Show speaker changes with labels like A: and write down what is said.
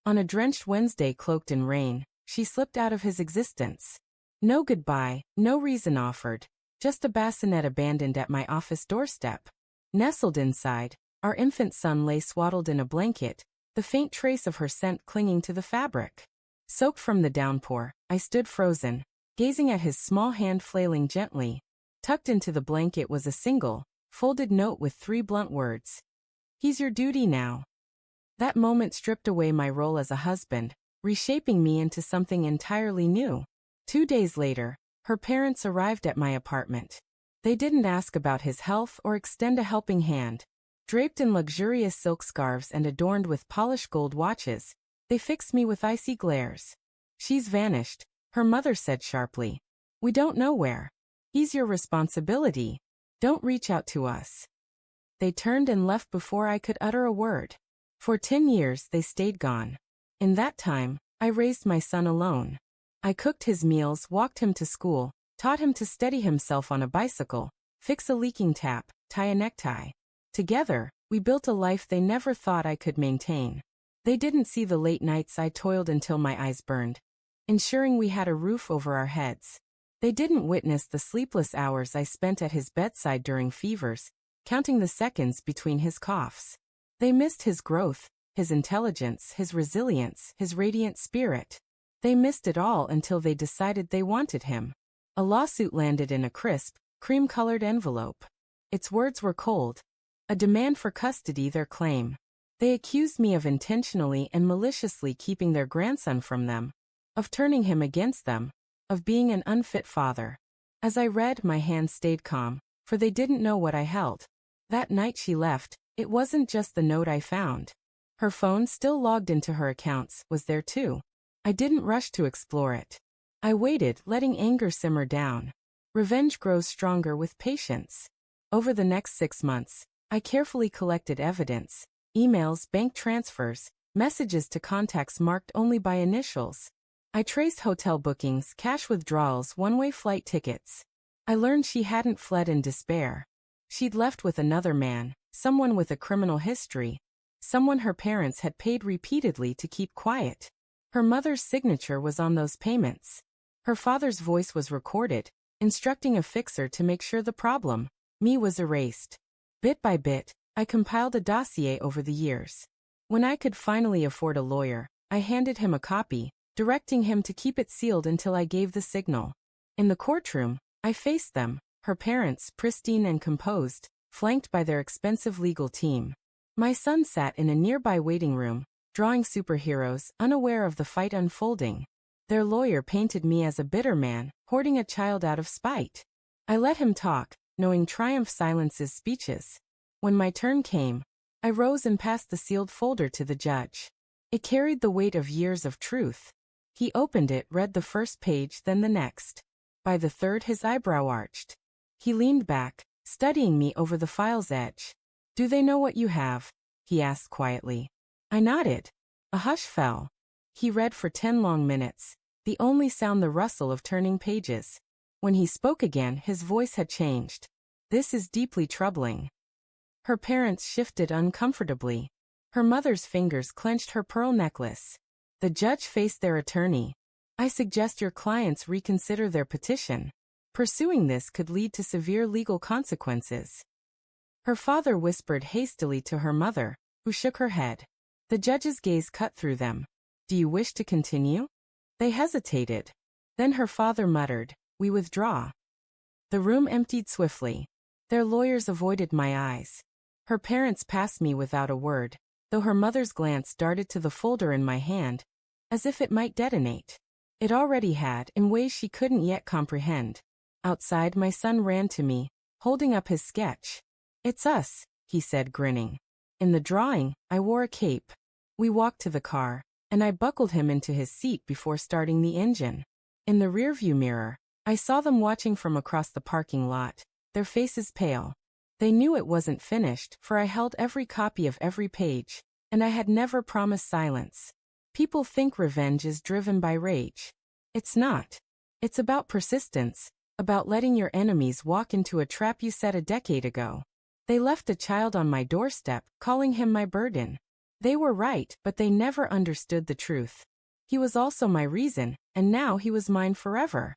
A: On a drenched Wednesday cloaked in rain, she slipped out of his existence. No goodbye, no reason offered, just a bassinet abandoned at my office doorstep. Nestled inside, our infant son lay swaddled in a blanket, the faint trace of her scent clinging to the fabric. Soaked from the downpour, I stood frozen, gazing at his small hand flailing gently. Tucked into the blanket was a single, folded note with 3 blunt words. "He's your duty now." That moment stripped away my role as a husband, reshaping me into something entirely new. 2 days later, her parents arrived at my apartment. They didn't ask about his health or extend a helping hand. Draped in luxurious silk scarves and adorned with polished gold watches, they fixed me with icy glares. "She's vanished," her mother said sharply. "We don't know where. He's your responsibility. Don't reach out to us." They turned and left before I could utter a word. For 10 years they stayed gone. In that time, I raised my son alone. I cooked his meals, walked him to school, taught him to steady himself on a bicycle, fix a leaking tap, tie a necktie. Together, we built a life they never thought I could maintain. They didn't see the late nights I toiled until my eyes burned, ensuring we had a roof over our heads. They didn't witness the sleepless hours I spent at his bedside during fevers, counting the seconds between his coughs. They missed his growth, his intelligence, his resilience, his radiant spirit. They missed it all until they decided they wanted him. A lawsuit landed in a crisp, cream-colored envelope. Its words were cold. A demand for custody, their claim. They accused me of intentionally and maliciously keeping their grandson from them, of turning him against them, of being an unfit father. As I read, my hands stayed calm, for they didn't know what I held. That night she left, it wasn't just the note I found. Her phone, still logged into her accounts, was there too. I didn't rush to explore it. I waited, letting anger simmer down. Revenge grows stronger with patience. Over the next 6 months, I carefully collected evidence: emails, bank transfers, messages to contacts marked only by initials. I traced hotel bookings, cash withdrawals, one-way flight tickets. I learned she hadn't fled in despair. She'd left with another man, someone with a criminal history, someone her parents had paid repeatedly to keep quiet. Her mother's signature was on those payments. Her father's voice was recorded, instructing a fixer to make sure the problem, me, was erased. Bit by bit, I compiled a dossier over the years. When I could finally afford a lawyer, I handed him a copy, directing him to keep it sealed until I gave the signal. In the courtroom, I faced them, her parents, pristine and composed, flanked by their expensive legal team. My son sat in a nearby waiting room, drawing superheroes, unaware of the fight unfolding. Their lawyer painted me as a bitter man, hoarding a child out of spite. I let him talk, knowing triumph silences speeches. When my turn came, I rose and passed the sealed folder to the judge. It carried the weight of years of truth. He opened it, read the first page, then the next. By the third, his eyebrow arched. He leaned back, studying me over the file's edge. "Do they know what you have?" he asked quietly. I nodded. A hush fell. He read for 10 long minutes, the only sound the rustle of turning pages. When he spoke again, his voice had changed. "This is deeply troubling." Her parents shifted uncomfortably. Her mother's fingers clenched her pearl necklace. The judge faced their attorney. "I suggest your clients reconsider their petition. Pursuing this could lead to severe legal consequences." Her father whispered hastily to her mother, who shook her head. The judge's gaze cut through them. "Do you wish to continue?" They hesitated. Then her father muttered, "We withdraw." The room emptied swiftly. Their lawyers avoided my eyes. Her parents passed me without a word, though her mother's glance darted to the folder in my hand, as if it might detonate. It already had, in ways she couldn't yet comprehend. Outside, my son ran to me, holding up his sketch. "It's us," he said, grinning. In the drawing, I wore a cape. We walked to the car, and I buckled him into his seat before starting the engine. In the rearview mirror, I saw them watching from across the parking lot, their faces pale. They knew it wasn't finished, for I held every copy of every page, and I had never promised silence. People think revenge is driven by rage. It's not. It's about persistence, about letting your enemies walk into a trap you set a decade ago. They left a child on my doorstep, calling him my burden. They were right, but they never understood the truth. He was also my reason, and now he was mine forever.